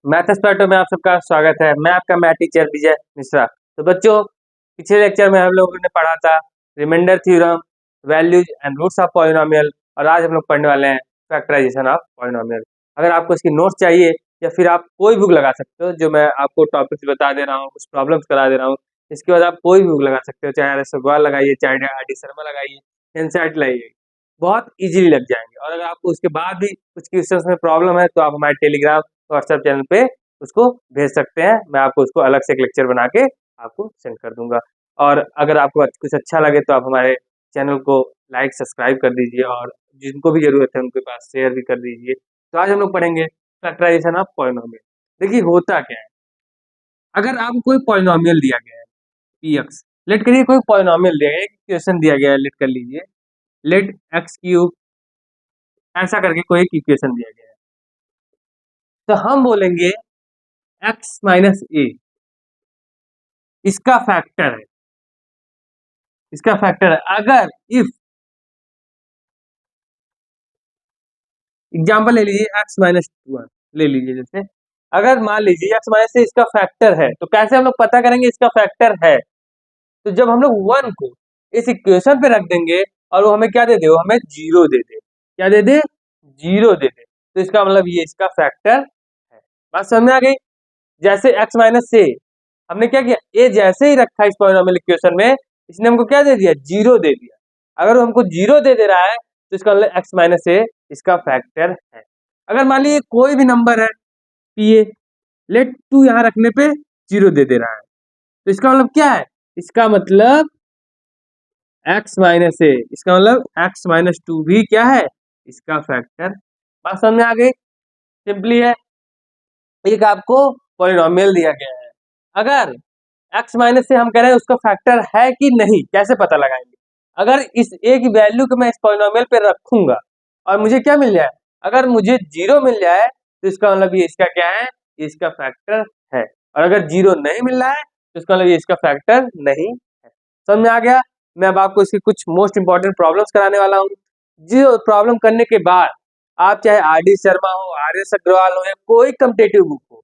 Math एक्सपर्टो में आप सबका स्वागत है। मैं आपका मैथ टीचर विजय मिश्रा। तो बच्चों, पिछले लेक्चर में हम लोगों ने पढ़ा था remainder theorem, values and roots of polynomial, और आज हम लोग पढ़ने वाले हैं फैक्टराइजेशन ऑफ पॉलिनोमियल। अगर आपको इसकी नोट्स चाहिए या फिर आप कोई बुक लगा सकते हो, जो मैं आपको टॉपिक्स बता दे रहा हूँ, कुछ प्रॉब्लम्स करा दे रहा हूँ। इसके बाद आप कोई भी बुक लगा सकते हो, चाहे आर एस अग्रवाल लगाइए, चाहे आर डी शर्मा लगाइए, एनसीईआरटी लाइए, बहुत इजीली लग जाएंगे। और अगर आपको उसके बाद भी कुछ क्वेश्चंस में प्रॉब्लम है तो आप हमारे टेलीग्राम व्हाट्सएप चैनल पे उसको भेज सकते हैं। मैं आपको उसको अलग से एक लेक्चर बना के आपको सेंड कर दूंगा। और अगर आपको कुछ अच्छा लगे तो आप हमारे चैनल को लाइक सब्सक्राइब कर दीजिए, और जिनको भी जरूरत है उनके पास शेयर भी कर दीजिए। तो आज हम लोग पढ़ेंगे फैक्टराइजेशन ऑफ पॉलिनोमियल। देखिए होता क्या है, अगर आपको कोई पॉलिनोमियल दिया गया है पी एक्स, लेट करिए कोई पॉलिनोमियल दिया गया है, एक क्वेश्चन दिया गया है, लेट कर लीजिए, लेट एक्स क्यूब, ऐसा करके कोई एक इक्वेशन दिया गया है। तो हम बोलेंगे एक्स माइनस ए इसका फैक्टर है, इसका फैक्टर है। अगर इफ एग्जाम्पल ले लीजिए एक्स माइनस वन ले लीजिए, जैसे अगर मान लीजिए एक्स माइनस से इसका फैक्टर है, तो कैसे हम लोग पता करेंगे इसका फैक्टर है? तो जब हम लोग वन को इस इक्वेशन पे रख देंगे और वो हमें क्या दे दे, वो हमें जीरो दे दे, क्या दे दे, जीरो दे दे, तो इसका मतलब ये इसका फैक्टर है। बात समझ में आ गई? जैसे एक्स माइनस से हमने क्या किया, ए जैसे ही रखा इस पॉलिनोमियल इक्वेशन में, इसने हमको क्या दे दिया, जीरो दे दिया। अगर वो हमको जीरो दे दे रहा है तो इसका मतलब एक्स माइनस ए इसका फैक्टर है। अगर मान लीजिए कोई भी नंबर है पी ए, लेट टू यहाँ रखने पे जीरो दे दे रहा है, तो इसका मतलब क्या है, इसका मतलब एक्स माइनस ए, इसका मतलब एक्स माइनस टू भी क्या है, इसका फैक्टर। बात समझ में आ गई? सिंपली है। एक आपको पॉलिनोमियल दिया गया है, अगर एक्स माइनस से हम कह रहे हैं उसका फैक्टर है कि नहीं, कैसे पता लगाएंगे? अगर इस ए की वैल्यू को मैं इस पॉलिनोमियल पे रखूंगा और मुझे क्या मिल जाए, अगर मुझे जीरो मिल जाए तो इसका मतलब ये इसका क्या है, ये इसका फैक्टर है। और अगर जीरो नहीं मिल रहा है तो इसका मतलब ये इसका फैक्टर नहीं है। समझ में आ गया? मैं अब आपको इसकी कुछ मोस्ट इंपॉर्टेंट प्रॉब्लम्स कराने वाला हूँ, जो प्रॉब्लम करने के बाद आप चाहे आर डी शर्मा हो, आर एस अग्रवाल हो, या कोई कम्पिटेटिव बुक हो,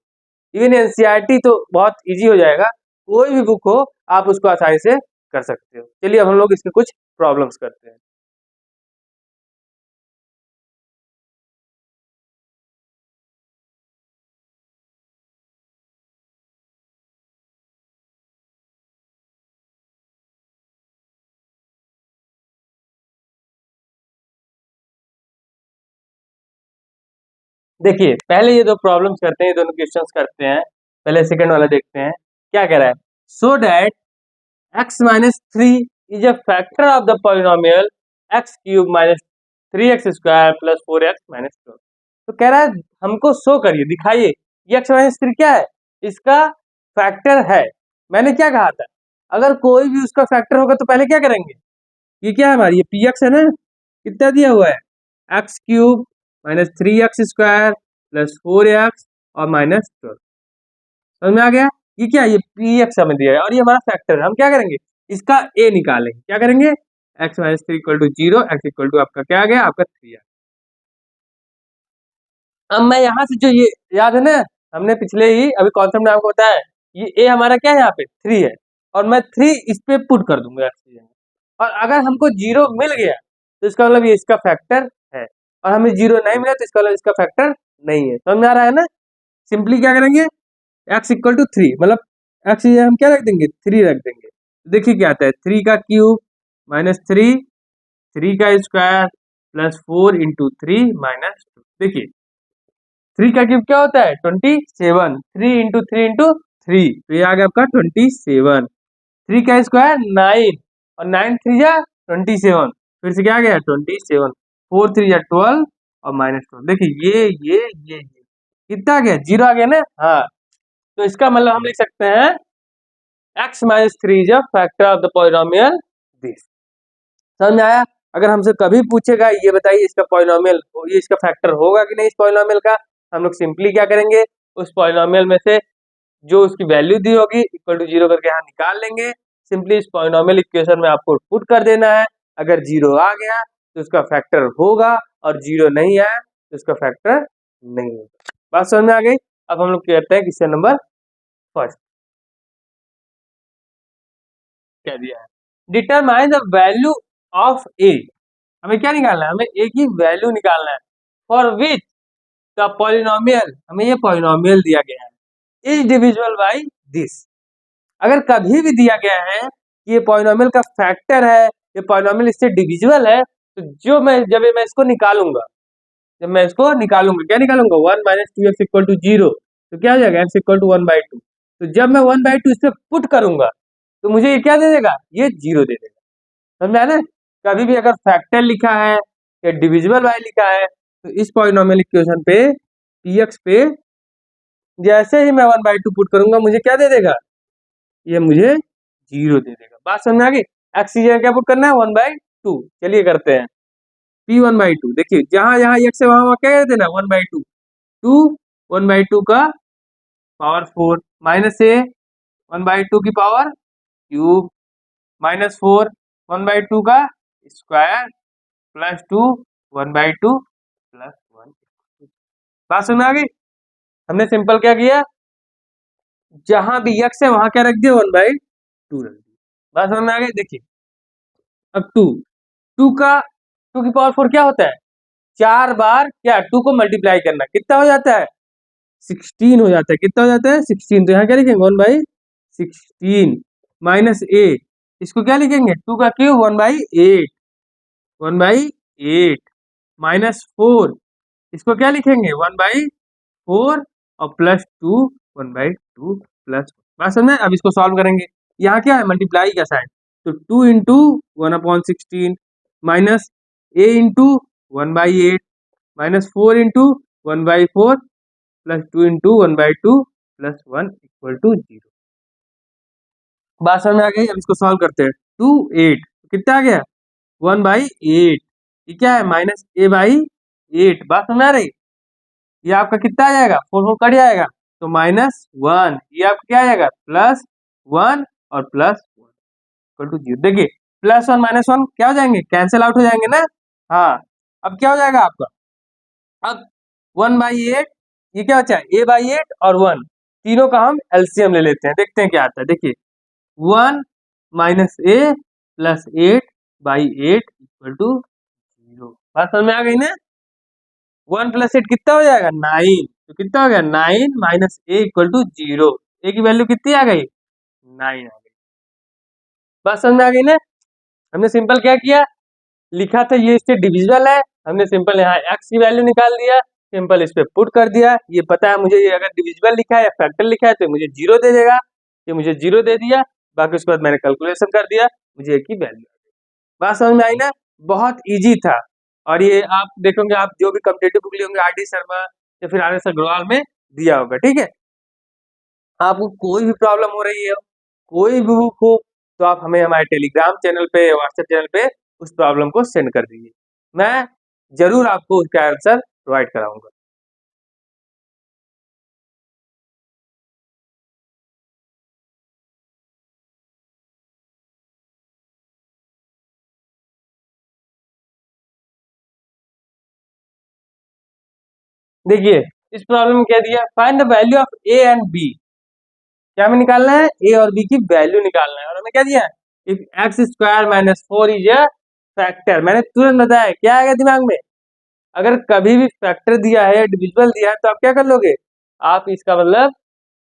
इवन एनसीईआरटी तो बहुत इजी हो जाएगा, कोई भी बुक हो आप उसको आसानी से कर सकते हो। चलिए अब हम लोग इसके कुछ प्रॉब्लम्स करते हैं। देखिए पहले ये दो प्रॉब्लम्स करते हैं, ये दोनों क्वेश्चंस करते हैं। पहले सेकंड वाला देखते हैं क्या कह रहा है। So that x minus three is a factor of the polynomial x cube minus three x square plus four x minus two. तो कह रहा है हमको शो करिए, दिखाइए ये एक्स माइनस थ्री क्या है, इसका फैक्टर है। मैंने क्या कहा था, अगर कोई भी उसका फैक्टर होगा तो पहले क्या करेंगे, ये क्या है हमारी, ये पी एक्स है ना, कितना दिया हुआ है, x cube minus three x square plus four x और माइनस ट्वेल्व। समझ में आ गया? ये क्या है, ये पी एक्स हमें दिया है और ये हमारा फैक्टर है। हम क्या करेंगे, इसका ए निकालेंगे। क्या करेंगे, X minus three equal to zero, X equal to आपका क्या आ गया, आपका थ्री। अब मैं यहाँ से जो ये याद है ना, हमने पिछले ही अभी कॉन्सेप्ट में आपको बताया, ये ए हमारा क्या है, यहाँ पे थ्री है, और मैं थ्री इस पे पुट कर दूंगा। और अगर हमको जीरो मिल गया तो इसका मतलब ये इसका फैक्टर है, और हमें जीरो नहीं मिला तो इसका मतलब इसका फैक्टर नहीं है। समझ में आ रहा है ना? सिंपली क्या करेंगे, एक्स इक्वल टू थ्री, मतलब एक्स हम क्या रख देंगे, थ्री रख देंगे। देखिए क्या आता है, थ्री का क्यूब माइनस थ्री, थ्री का square plus four into three minus two. देखिए थ्री का क्यूब क्या होता है, 27, थ्री इंटू थ्री, तो ये आ गया आपका 27। थ्री का स्क्वायर 9, और 9 थ्री जा 27, फिर से क्या आ गया 27, फोर थ्री जा 12 और माइनस 12। देखिए ये कितना आ गया, जीरो आ गया ना। हाँ, तो इसका मतलब हम लिख सकते हैं x minus three is a factor of the polynomial this. समझ में आया? अगर हमसे कभी पूछेगा ये बताइए इसका पॉलिनोमियल, ये इसका फैक्टर होगा कि नहीं इस पॉलिनोमियल का, हम लोग सिंपली क्या करेंगे, उस पॉलिनोमियल में से जो उसकी वैल्यू दी होगी इक्वल टू जीरो करके यहाँ निकाल लेंगे। सिंपली इस पॉलिनोमियल इक्वेशन में आपको पुट कर देना है। अगर जीरो आ गया तो उसका फैक्टर होगा, और जीरो नहीं आया तो उसका फैक्टर नहीं होगा। बात समझ में आ गई? अब हम लोग कहते हैं क्वेश्चन नंबर फर्स्ट क्या दिया है, डिटरमाइन द वैल्यू ऑफ ए। हमें क्या निकालना है, हमें ए की वैल्यू निकालना है, फॉर विच द पॉलिनोमियल, हमें ये पॉलिनोमियल दिया गया है, इज डिविजिबल बाय दिस। अगर कभी भी दिया गया है कि ये पॉलिनोमियल का फैक्टर है, ये पॉलिनोमियल इससे डिविजिबल है, तो जब मैं इसको निकालूंगा, क्या निकालूंगा, 1 minus two X equal to 0, तो क्या हो जाएगा, एक्स इक्वल टू 1/2। तो जब मैं 1/2 इस पे पुट करूंगा तो मुझे ये क्या दे देगा, ये 0 दे देगा। समझा ना। कभी भी अगर फैक्टर लिखा है या डिविजिबल बाय लिखा है तो इस पॉलिनोमियल इक्वेशन पे px पे जैसे ही मैं 1/2 पुट करूंगा मुझे क्या दे देगा, ये मुझे 0 दे देगा। बात समझ में आ गई। एक्स की जगह क्या पुट करना है, 1/2। चलिए करते हैं p 1/2। देखिए जहां जहां x है वहां वहां क्या कर देना, 1/2। 2 1/2 का पावर 4 माइनस ए 1/2 की पावर क्यूब माइनस 4 1/2 का स्क्वायर प्लस 2 1/2 प्लस 1। बात समझ में आ गई। हमने सिंपल क्या किया, जहां भी x है वहां क्या रख दिया, 1/2 रख दिया। बात समझ में आ गई। देखिए अब 2 का 2 की पावर 4 क्या होता है, 4 बार क्या 2 को मल्टीप्लाई करना, कितना हो जाता है, 16 हो जाता है। कितना हो जाता है, 16। तो यहाँ क्या लिखेंगे, 1/16 माइनस ए, इसको क्या लिखेंगे, 2 का क्यूब 1/8, 1/8 माइनस 4, इसको क्या लिखेंगे, 1/4 और प्लस 2 1/2 प्लस। बात समझ में। अब इसको सॉल्व करेंगे, यहाँ क्या है, मल्टीप्लाई का साइन, तो 2 into 1/16 minus A into 1/8 minus 4 into 1/4 plus 2 into 1/2 plus 1 equal to 0। बात समझ में आ गई। अब इसको सॉल्व करते हैं, 2 8 कितना आ गया, 1/8, ये क्या है, माइनस ए बाई 8। बात समझ में आ रही। ये आपका कितना आ जाएगा, 4 4 कट जाएगा तो -1, ये आपका क्या आ जाएगा, +1 और +1 इक्वल टू 0। देखिए +1 -1 क्या हो जाएंगे, कैंसिल आउट हो जाएंगे ना। हाँ अब क्या हो जाएगा आपका, अब 1/8, ये क्या बचा है, a/8 और 1, तीनों का हम एलसीएम ले लेते हैं, देखते हैं क्या आता है। देखिए 1 minus A plus 8/8 equal to 0। बात समझ में आ गई ना। 1 प्लस 8 कितना हो जाएगा, 9। तो कितना हो गया, 9 माइनस ए इक्वल टू 0। ए की वैल्यू कितनी आ गई, 9 आ गई। बात समझ में आ गई ना। हमने सिंपल क्या किया, लिखा था ये इससे डिविजिबल है, हमने सिंपल यहाँ x की वैल्यू निकाल दिया, सिंपल इस पे पुट कर दिया। ये पता है मुझे, ये अगर डिविजिबल लिखा है या फैक्टर लिखा है तो मुझे 0 दे देगा, ये मुझे 0 दे दिया। बाकी उसके बाद मैंने कैलकुलेशन कर दिया, मुझे एक ही वैल्यू। बात समझ में आई ना, बहुत इजी था। और ये आप देखोगे, आप जो भी कॉम्पिटेटिव बुक लिए होंगे RD शर्मा या फिर RS अग्रवाल में दिया होगा, ठीक है। आपको कोई भी प्रॉब्लम हो रही है, कोई भी बुक हो, तो आप हमें हमारे टेलीग्राम चैनल पे या व्हाट्सएप चैनल पे उस प्रॉब्लम को सेंड कर दीजिए, मैं जरूर आपको उसका आंसर प्रोवाइड कराऊंगा। देखिए इस प्रॉब्लम में क्या दिया, find the value of A and B. क्या हमें निकालना है, ए और बी की वैल्यू निकालना है। और हमें क्या दिया है, if X square minus 4 is a factor. मैंने तुरंत बताया, क्या आएगा दिमाग में, अगर कभी भी फैक्टर दिया है, डिविजिबल दिया है, तो आप क्या कर लोगे, आप इसका मतलब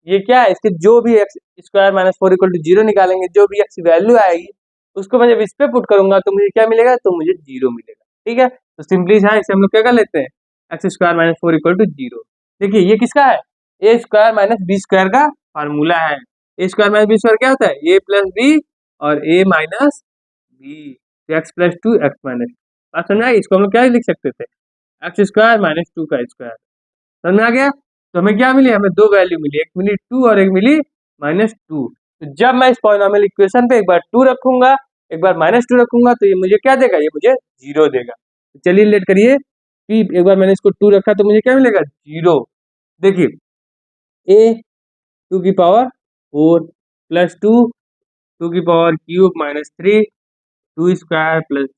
ये क्या है, इसके जो भी X square minus 4 equal to 0 निकालेंगे, जो भी एक्स वैल्यू आएगी उसको मैं जब इस पे पुट करूंगा तो मुझे क्या मिलेगा, तो मुझे 0 मिलेगा। ठीक है, तो सिंपली यहाँ इसे हम लोग क्या कर लेते हैं, x square minus 4 equal to 0। देखिए ये किसका है, a square minus b square का फार्मूला है। A square minus b square क्या होता है, ए प्लस बी और a minus b, x plus 2 x minus. बात समझ में आई। इसको हम लोग क्या लिख सकते थे, एक्स स्क्वायर माइनस 2 का स्क्वायर। समझ में आ गया। तो हमें क्या मिली, हमें दो वैल्यू मिली, एक मिली 2 और एक मिली -2। तो जब मैं इस पॉलिनोमियल इक्वेशन पे एक बार 2 रखूंगा, एक बार -2 रखूंगा, तो ये मुझे क्या देगा, ये मुझे 0 देगा। तो चलिए लेट करिए कि एक बार मैंने इसको 2 रखा तो मुझे क्या मिलेगा, 0। देखिए ए 2 की पावर 4 प्लस 2 2 की power cube minus 3 2 square plus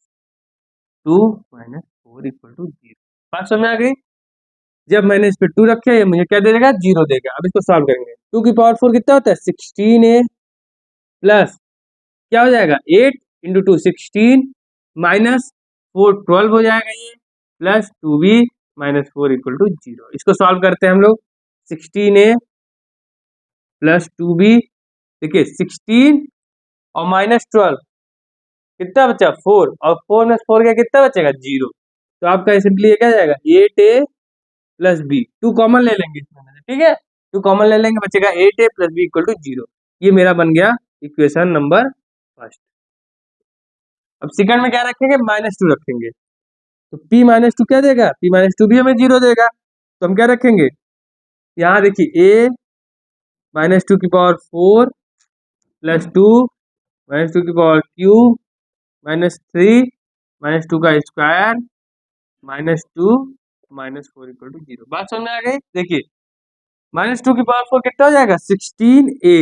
2 minus 4 equal to 0। बात समझ में आ गई। जब मैंने इस पे 2 रखे ये मुझे क्या दे देगा, 0 देगा। अब इसको सॉल्व करेंगे। 2 की पावर 4 कितना होता है, 16a प्लस क्या हो जाएगा, 8 इंटू 2 16 माइनस 4 12 हो जाएगा ये, plus 2b minus 4 equal to 0। इसको सॉल्व करते हैं हम लोग। 16a प्लस 2b, देखिए 16 और माइनस 12 कितना बचा, 4, और 4 में 4 का कितना बचेगा, 0। तो आपका सिंपली ये क्या जाएगा, 8a प्लस बी, 2 कॉमन ले लेंगे इसमें से, ठीक है, 2 कॉमन ले लेंगे, बचेगा 8a plus B equal to 0। ये मेरा बन गया इक्वेशन नंबर फर्स्ट। अब सेकंड में क्या रखेंगे, -2 रखेंगे। तो p -2 क्या देगा, p -2 भी हमें 0 देगा। तो हम क्या रखेंगे, यहाँ देखिए a -2 की पावर 4 प्लस 2 -2 की पावर क्यूब -3 -2 का स्क्वायर -2 -4 इक्वल टू 0। बात समझ में आ गई। देखिए -2 की पावर 4 कितना हो जाएगा, 16a।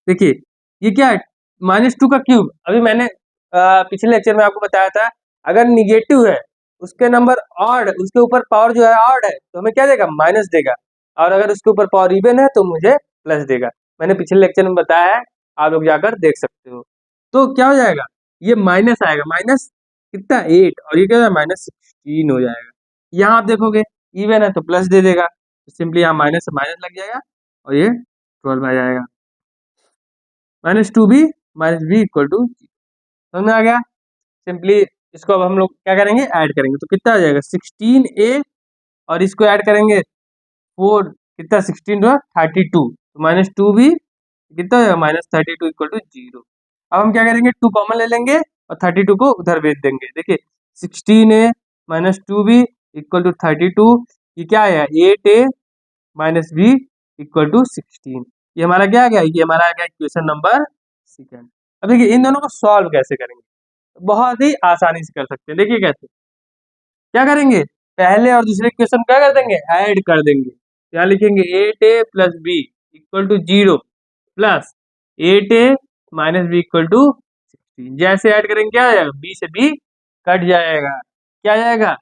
देखिए ये क्या है, -2 का क्यूब। अभी मैंने पिछले लेक्चर में आपको बताया था, अगर निगेटिव है उसके नंबर ऑड, उसके ऊपर पावर जो है ऑड है, तो हमें क्या देगा, माइनस देगा। और अगर उसके ऊपर पावर इवन है तो मुझे प्लस देगा। मैंने पिछले लेक्चर में बताया है, आप लोग जाकर देख सकते हो। तो क्या हो जाएगा, ये माइनस आएगा, माइनस कितना 8, और ये क्या है, -16 हो जाएगा। यहाँ आप देखोगे इवन है तो प्लस दे देगा, तो सिंपली यहाँ माइनस से माइनस लग जाएगा और ये 12 आ जाएगा। -2b -b इक्वल टू, समझ में आ गया। सिंपली इसको अब हम लोग क्या करेंगे, ऐड करेंगे। तो कितना आ जाएगा, 16a, और इसको ऐड करेंगे 4, कितना 16 जो 32, तो -2b कितना हो जाएगा, -32 इक्वल टू 0। अब हम क्या करेंगे, 2 कॉमन ले लेंगे और 32 को उधर भेज देंगे। देखिए 16a -2b इक्वल टू 32, ये क्या आया, 8a -b इक्वल टू 16। ये हमारा क्या आ गया, ये हमारा आ गया इक्वेशन नंबर सेकंड। अब देखिए इन दोनों को सॉल्व कैसे करेंगे, बहुत ही आसानी से कर सकते हैं। देखिए कैसे, क्या करेंगे, पहले और दूसरे इक्वेशन क्या कर देंगे, ऐड कर देंगे। क्या लिखेंगे, 8a plus B equal to 0 plus 8a minus B equal to 16। जैसे ऐड करेंगे क्या आ जाएगा, b से b कट जाएगा, क्या आ जाएगा,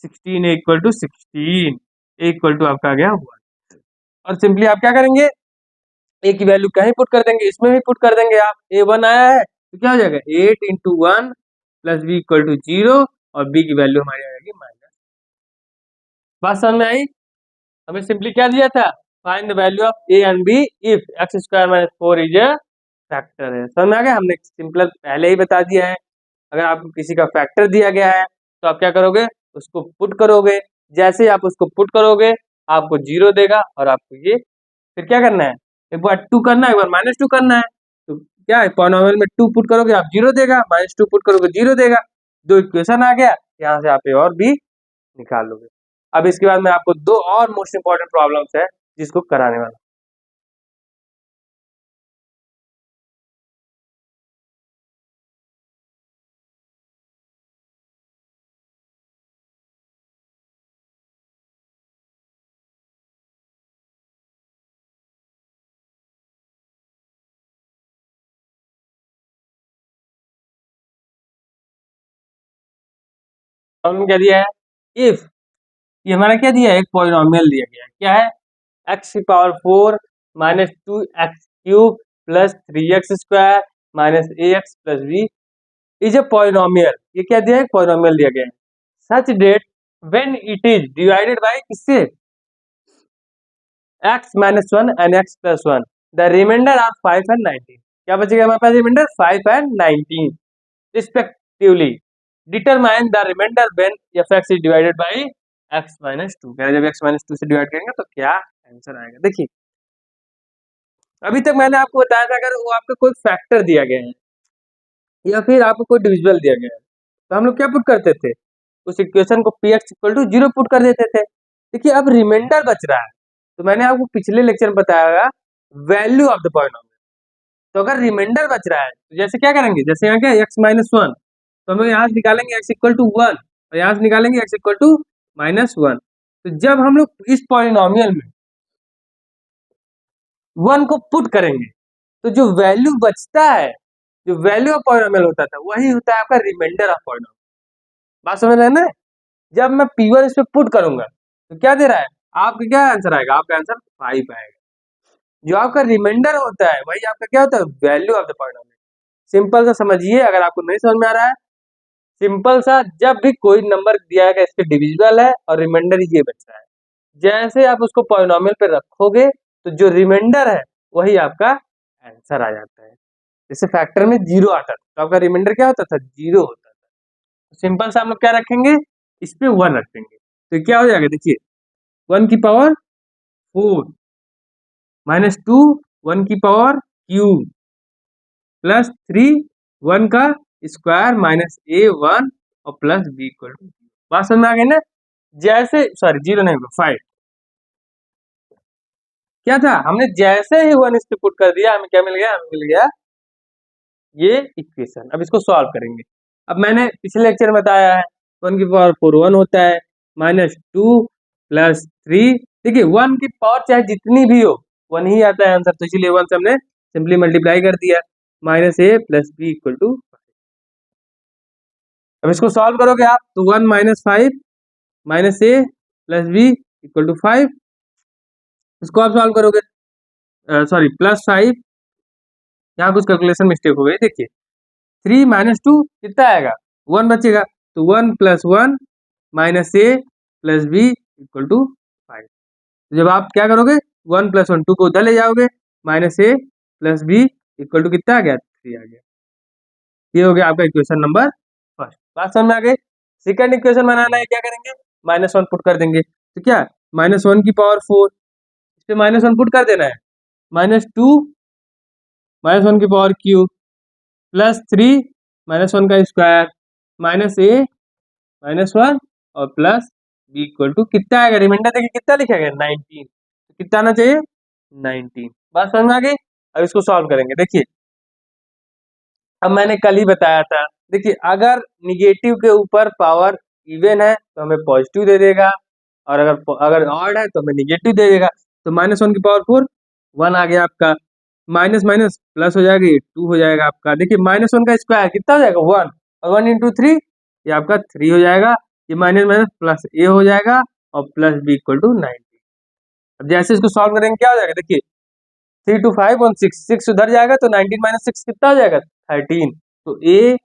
16a equal to 16, equal to आपका आ गया 1। और सिंपली आप क्या करेंगे, ए की वैल्यू कहीं पुट कर देंगे, इसमें भी पुट कर देंगे। आप a1 आया है तो क्या हो जाएगा, 8 into 1 plus B equal to 0, और बी की वैल्यू हमारी आएगी माइनस। बात समझ में आई। हमें सिंपली क्या दिया था, find the value of A and B if X square minus 4 is a factor है। समझ में आ गया, हमने सिंपल पहले ही बता दिया है। अगर आपको किसी का फैक्टर दिया गया है तो आप क्या करोगे, उसको पुट करोगे। जैसे ही आप उसको पुट करोगे आपको 0 देगा, और आपको ये फिर क्या करना है, एक बार 2 करना है, एक बार -2 करना है। तो क्या है, पॉलिनोमियल में 2 पुट करोगे आप 0 देगा, -2 पुट करोगे 0 देगा। दो इक्वेशन आ गया, यहाँ से आप ए और बी निकाल लोगे। अब इसके बाद मैं आपको दो और मोस्ट इंपॉर्टेंट प्रॉब्लम्स है जिसको कराने वाला। प्रॉब्लम क्या दिया है, इफ, ये हमारा क्या दिया है, एक पॉलिनोमियल दिया गया है, क्या है, एक्स की power 4 minus 2x cube plus 3x square minus ax plus b is a polynomial. ये क्या दिया है, पॉलिनोमियल दिया गया है। Such that when it is divided by किससे, x minus 1 and x plus 1, the remainder are 5 and 19। क्या बचेगा हमारे पास remainder, 5 and 19 respectively. Determine the remainder when fx is divided by x minus 2। जब x माइनस 2 से divide करेंगे तो क्या आंसर आएगा। देखिए अभी तक मैंने आपको बताया था, अगर वो आपका कोई फैक्टर दिया गया है या फिर आपको कोई डिविजिबल दिया गया है तो हम लोग क्या पुट करते थे, उस इक्वेशन को px इक्वल टू 0 पुट कर देते थे। देखिए अब रिमाइंडर बच रहा है, तो मैंने आपको पिछले लेक्चर में बताया वैल्यू ऑफ द पॉलिनोमियल। तो अगर रिमाइंडर बच रहा है तो जैसे क्या करेंगे, जैसे यहाँ क्या x माइनस 1, तो हम लोग यहाँ से निकालेंगे x इक्वल टू 1, और यहाँ से निकालेंगे x इक्वल टू -1। तो जब हम लोग इस पॉलिनोमियल में 1 को पुट करेंगे तो जो वैल्यू बचता है, जो वैल्यू ऑफ पॉलिनोमियल होता था, वही होता है आपका रिमाइंडर ऑफ पॉलिनोमियल। बात समझ रहे हैं ना। जब मैं P1 इस पे पुट करूंगा तो क्या दे रहा है, आपका क्या आंसर आएगा, आपका आंसर 5 आएगा। जो आपका रिमाइंडर होता है वही आपका क्या होता है, value of the polynomial. Simple सा समझिए, अगर आपको नहीं समझ में आ रहा है, सिंपल सा, जब भी कोई नंबर दिया है इसके डिविजिबल है और रिमाइंडर ये बचता है, जैसे आप उसको पॉलिनोमियल पे रखोगे तो जो रिमाइंडर है वही आपका आंसर आ जाता है। जैसे फैक्टर में 0 आता था तो आपका रिमाइंडर क्या होता था, 0 होता था। तो सिंपल सा हम लोग क्या रखेंगे, इस पे 1 रखेंगे तो क्या हो जाएगा, देखिए 1 की पावर 4 माइनस 2 1 की पावर क्यूब प्लस 3 1 का स्क्वायर माइनस A1 और प्लस B इक्वल टू, बात समझ में आ गई ना। जैसे सॉरी 0 नहीं होगा 5, क्या था, हमने जैसे ही 1 इस पे पुट कर दिया हमें क्या मिल गया, हमें मिल गया ये इक्वेशन। अब इसको सॉल्व करेंगे। अब मैंने पिछले लेक्चर में बताया है 1 की पावर 4 1 होता है, माइनस 2 प्लस 3, देखिए 1 की पावर चाहे जितनी भी हो 1 ही आता है आंसर, तो इसीलिए 1 से हमने सिंपली मल्टीप्लाई कर दिया, minus A plus B equal to. अब इसको सॉल्व करोगे आप तो 1 minus 5 minus A plus B equal to 5, इसको आप सॉल्व करोगे, सॉरी प्लस 5, यहाँ कुछ कैलकुलेशन मिस्टेक हो गई, देखिए 3 माइनस 2 कितना आएगा, 1 बचेगा, तो 1 plus 1 minus A plus B equal to 5। जब आप क्या करोगे 1 प्लस 1 2 को उधर ले जाओगे, minus A plus B equal to कितना आ गया, 3 आ गया। ये हो गया आपका इक्वेशन नंबर फर्स्ट, बात समझ में आ गई। सेकंड इक्वेशन बनाना है, क्या करेंगे, माइनस 1 पुट कर देंगे, तो क्या माइनस 1 की पावर 4 इस पे माइनस 1 पुट कर देना है, माइनस 2 माइनस 1 की पावर क्यूब प्लस 3 माइनस 1 का स्क्वायर माइनस A माइनस 1 और प्लस B इक्वल टू कितना आएगा, रिमाइंडर देखिए कितना लिखा गया 19, तो कितना आना चाहिए 19, बात समझ में आ गई। अब इसको सॉल्व करेंगे, देखिए अब मैंने कल ही बताया था, देखिए अगर निगेटिव के ऊपर पावर इवन है तो हमें पॉजिटिव दे देगा, और अगर अगर ऑड है तो हमें निगेटिव दे देगा। तो माइनस 1 की पावर 4 1 आ गया आपका, माइनस माइनस प्लस हो जाएगा, ये 2 हो जाएगा आपका, देखिए माइनस 1 का स्क्वायर कितना हो जाएगा 1, और 1 इंटू 3 ये आपका 3 हो जाएगा, ये माइनस माइनस प्लस A हो जाएगा और प्लस B इक्वल टू 90। अब जैसे इसको सॉल्व करेंगे क्या हो जाएगा, देखिए 3 टू 5 और 6 उधर जाएगा तो 19 माइनस 6 कितना हो जाएगा 13, तो A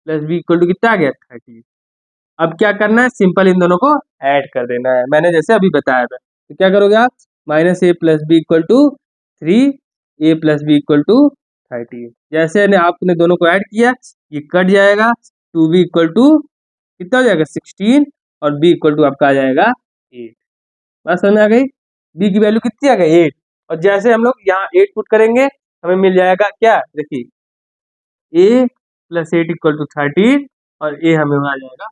plus B equal to कितना आ गया 13। अब क्या करना है, सिंपल इन दोनों को ऐड कर देना है, मैंने जैसे अभी बताया था, तो क्या करोगे आप, minus A plus B equal to 3 A plus B equal to 13, जैसे आपने दोनों को ऐड किया ये कट जाएगा, 2B इक्वल टू कितना हो जाएगा 16 और B इक्वल टू आपका आ जाएगा 8, बात समझ में आ गई। B की वैल्यू कितनी आ गई 8, और जैसे हम लोग यहाँ 8 पुट करेंगे हमें मिल जाएगा क्या, देखिए A प्लस 8 इक्वल टू 13 और A हमें आ जाएगा,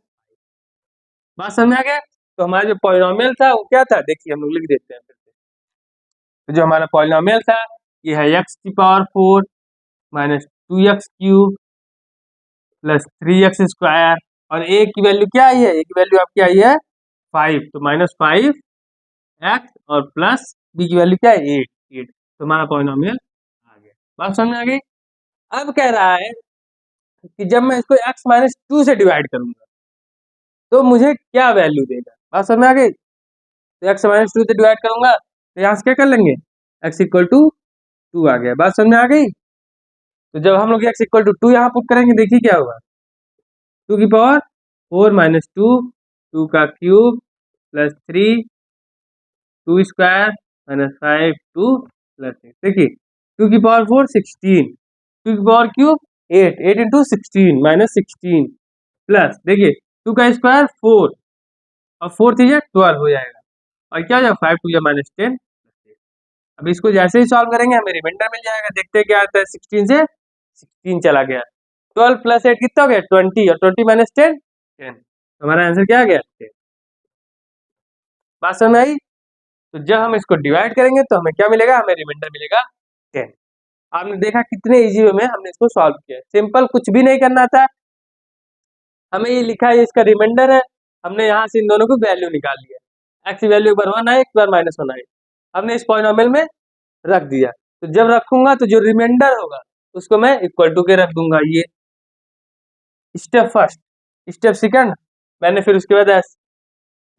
बात समझ में आ गया। तो हमारा जो पॉलिनोमियल था वो क्या था, देखिए हम लोग लिख देते हैं फिर से, तो जो हमारा पॉलिनोमियल था ये है x की power 4 minus 2x cube plus 3x square, और a की वैल्यू क्या आई है, a की वैल्यू आपकी आई है 5, तो माइनस 5x और प्लस b की वैल्यू क्या है 8, तो हमारा पॉलिनोमियल आ गया, बात समझ में आ गई। अब कह रहा है कि जब मैं इसको x माइनस 2 से डिवाइड करूंगा तो मुझे क्या वैल्यू देगा, बात समझ में आ गई। तो x माइनस 2 से डिवाइड करूंगा तो यहाँ से क्या कर लेंगे, x इक्वल टू 2 आ गया, बात समझ में आ गई। तो जब हम लोग x इक्वल टू 2 यहाँ पुट करेंगे देखिए क्या होगा, 2 की पावर 4 माइनस 2 2 का cube plus 3 2 square minus 5 2 plus 8, देखिए 2 की पावर 4 16, 2 की power cube 8 8 into 16 minus 16 plus देखिए 2 का स्क्वायर 4 और 4 थी 12 हो जाएगा, और क्या हो जाएगा 5 2 माइनस 10। अब इसको जैसे ही सॉल्व करेंगे हमें रिमाइंडर मिल जाएगा, देखते हैं क्या आता है, 16 से 16 चला गया, 12 प्लस 8 कितना हो गया 20, और 20 माइनस 10 10, तो हमारा आंसर क्या आ गया 10, बात समझ में आई। तो जब हम इसको डिवाइड करेंगे तो हमें क्या मिलेगा, हमें रिमाइंडर मिलेगा 10। आपने देखा कितने इजी वे में हमने इसको सॉल्व किया, सिंपल, कुछ भी नहीं करना था, हमें ये लिखा है इसका रिमाइंडर है, हमने यहाँ से इन दोनों को वैल्यू निकाल लिया, x की वैल्यू एक बार 1 आए एक बार माइनस 1 आए, हमने इस पॉलिनोमियल में रख दिया, तो जब रखूंगा तो जो रिमाइंडर होगा उसको मैं इक्वल टू के रख दूंगा, ये स्टेप फर्स्ट। स्टेप सेकंड मैंने फिर उसके बाद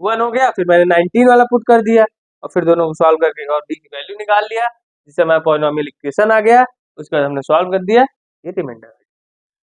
1 हो गया, फिर मैंने 19 वाला पुट कर दिया और फिर दोनों को सॉल्व करके और डी की वैल्यू निकाल लिया, जिससे हमारा पॉलिनोमियल इक्वेशन आ गया। उसके बाद हमने सॉल्व कर दिया, ये रिमाइंडर।